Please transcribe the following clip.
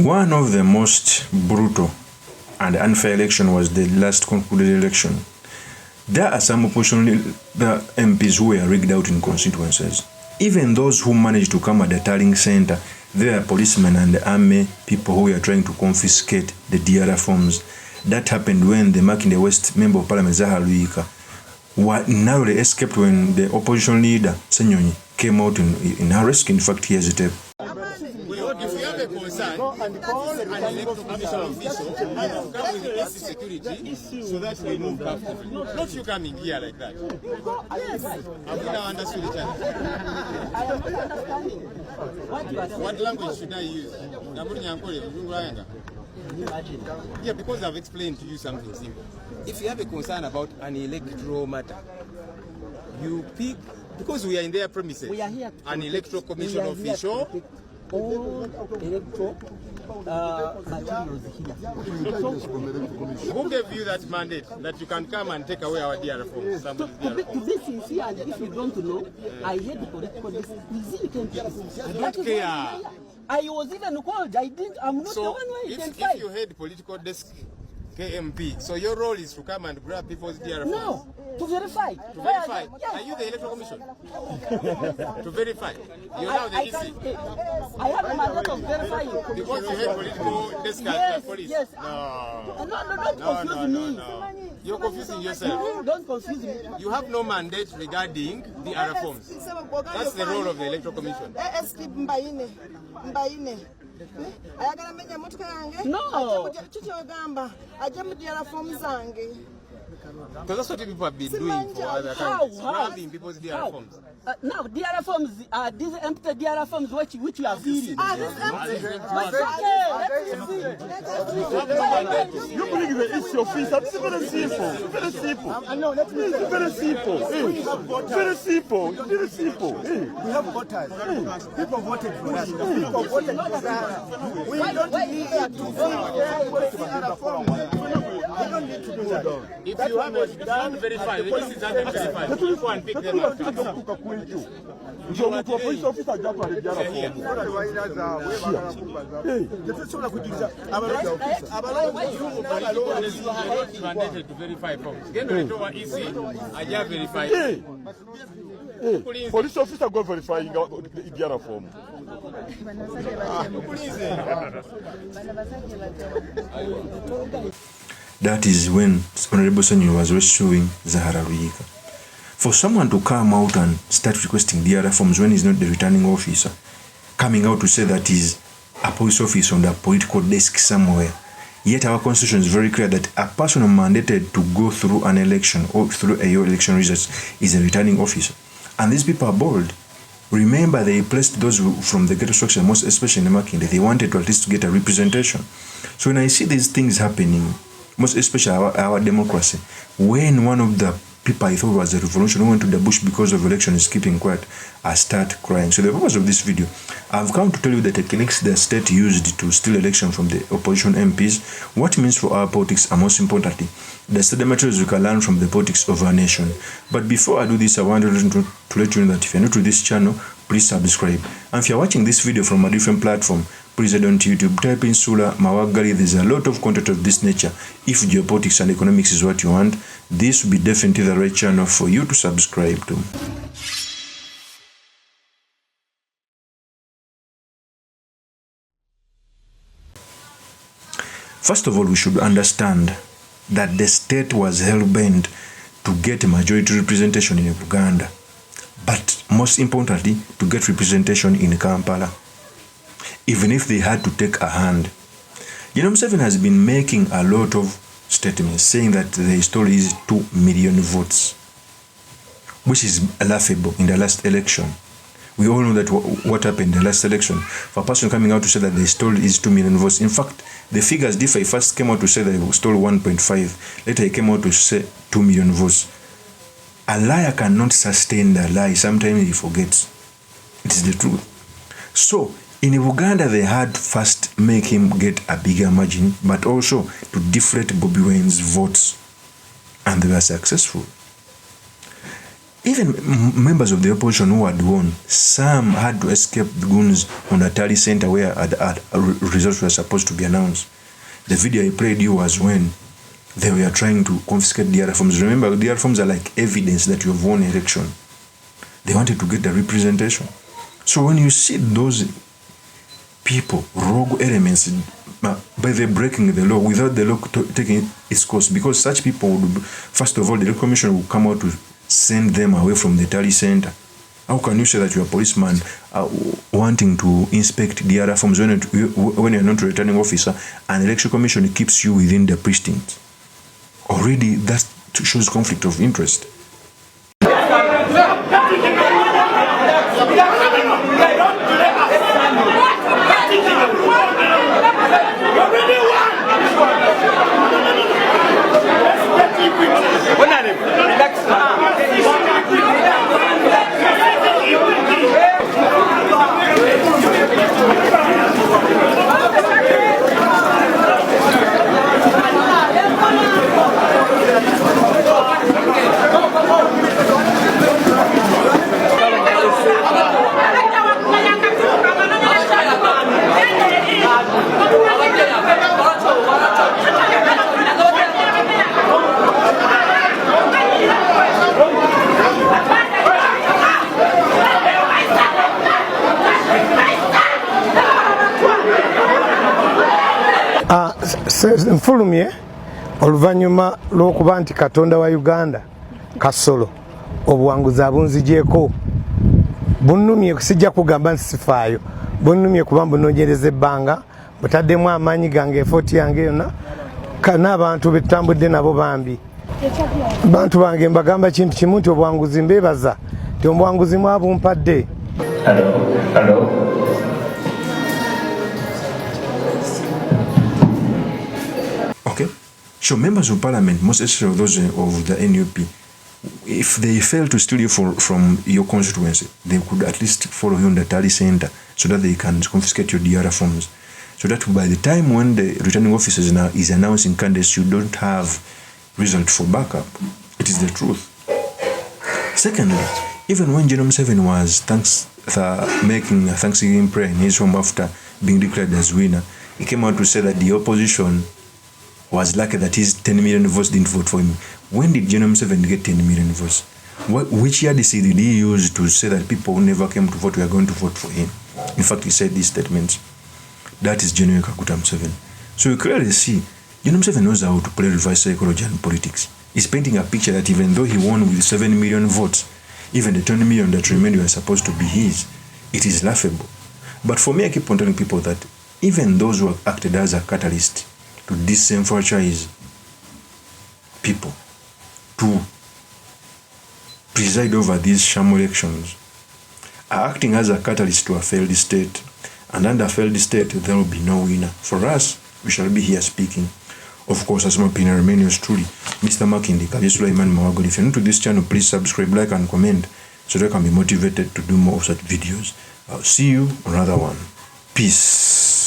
One of the most brutal and unfair election was the last concluded election. There are some opposition MPs who were rigged out in constituencies. Even those who managed to come at the tallying center, there are policemen and army people who were trying to confiscate the DRA forms. That happened when the Makinde West Member of Parliament Zahara Luika narrowly escaped when the opposition leader SSENYONYI came out in her rescue. In fact, here's the tape. If you have a concern, call an electoral commission official to come with the security so that we move back. Not you coming here like that. Yes. Have we now understood each other? I am not understanding. What language should I use? Yeah, because I've explained to you something simple. If you have a concern about an electoral matter, you pick, because we are in their premises, We are here an electoral commission official. All electoral materials here. Who gave you that mandate that you can come and take away our DRA forms? To be sincere, and if you don't know, I heard the political desk. I don't care. I was even called. I'm not the one who identified. If you head political desk KMP, so your role is to come and grab people's DRA forms? No, to verify. To verify? Yes. Are you the electoral commission? To verify? You're now the EC? I have a mandate of verifying. Because you head political desk Yes, police? yes. No. Don't confuse me. No. You're confusing yourself. Don't confuse me. You have no mandate regarding the DRA forms. That's the role of the electoral commission. No. Because that's what people have been doing for other countries, grabbing people's DRA forms. Now, DRA forms are these empty DRA forms which you are feeding. You bring the issue of fees. It's very simple. Very simple. It's very simple. Very simple. Very simple. We have voters. People voted for us. People voted for us. We don't need to we don't need to do that. If you have it done, verify. The list is unverified. You go and pick them up. Mandated to verify forms. Police officer go verifying the other form. That is when Honorable SSENYONYI was rescuing Zahara Luika. For someone to come out and start requesting the other forms when he's not the returning officer, coming out to say that he's a police officer on the political desk somewhere, yet our constitution is very clear that a person mandated to go through an election or through a election results is a returning officer. And these people are bold. Remember, they placed those from the ghetto structure, most especially in Makinde. They wanted to at least get a representation. So when I see these things happening, most especially our democracy, when one of the people I thought was a revolution went to the bush because of election is keeping quiet, I start crying. So the purpose of this video, I've come to tell you the techniques the state used to steal election from the opposition MPs, what it means for our politics, and most importantly, the study materials we can learn from the politics of our nation. But before I do this, I want to let you know that if you're new to this channel, please subscribe. And if you're watching this video from a different platform, please head on to YouTube, type in Sula Mawagali. There's a lot of content of this nature. If geopolitics and economics is what you want, this will be definitely the right channel for you to subscribe to. First of all, we should understand that the state was hell-bent to get a majority representation in Uganda, but most importantly, to get representation in Kampala, even if they had to take a hand. You know, Museveni has been making a lot of statements saying that the story is 2 million votes, which is laughable in the last election. We all know that what happened in the last election. For a person coming out to say that the story is 2 million votes, in fact, the figures differ. He first came out to say that he stole 1.5. Later he came out to say 2 million votes. A liar cannot sustain the lie. Sometimes he forgets. It is the truth. So, in Uganda, they had first make him get a bigger margin, but also to deflate Bobby Wine's votes. And they were successful. even members of the opposition who had won, some had to escape the goons on the Tally Center where results were supposed to be announced. The video I played you was when they were trying to confiscate the other forms. Remember, the other forms are like evidence that you have won election. They wanted to get the representation. So when you see those people, rogue elements, by the breaking the law without the law taking its course, because such people would, first of all, the commission will come out to send them away from the Tally Center. How can you say that you are a policeman wanting to inspect the other forms when you're not a returning officer and the election commission keeps you within the precinct? Already that shows conflict of interest. Nfulumye oluvannyuma lw'okuba nti Katonda wa Uganda Kasolo obuwanguzi abunzigyeko bunnumye sijja kugamba nti sifaayo bunnumye kuba mbunoonyereza ebbanga butaddemu amaanyi gange efooti yange yonna n'abantu betutambudde nabo bambi bantu bange mbagamba kintu kimu nti obuwanguzi mbeebaza nti obuwanguzi mwabumpadde. Okay, so members of parliament, most especially those of the NUP, if they fail to steal you from your constituency, they could at least follow you on the Tally Center so that they can confiscate your DRA forms. So that by the time when the returning officer is announcing candidates, you don't have result for backup. It is the truth. Secondly, even when General Museveni was making a Thanksgiving prayer in his home after being declared as winner, he came out to say that the opposition was lucky that his 10 million votes didn't vote for him. When did General Museveni get 10 million votes? Which year did he use to say that people who never came to vote were going to vote for him? In fact, he said these statements. That is General Kaguta Museveni. So you clearly see, General Museveni knows how to play reverse psychology and politics. He's painting a picture that even though he won with 7 million votes, even the 20 million that remained were supposed to be his. It is laughable. But for me, I keep on telling people that even those who have acted as a catalyst to disenfranchise people, to preside over these sham elections, are acting as a catalyst to a failed state. And under a failed state, there will be no winner. For us, we shall be here speaking. Of course, as my opinion remains yours truly, Mr. Makindi, Sulaiman Mawagoli. If you're new to this channel, please subscribe, like, and comment so that I can be motivated to do more of such videos. I'll see you on another one. Peace.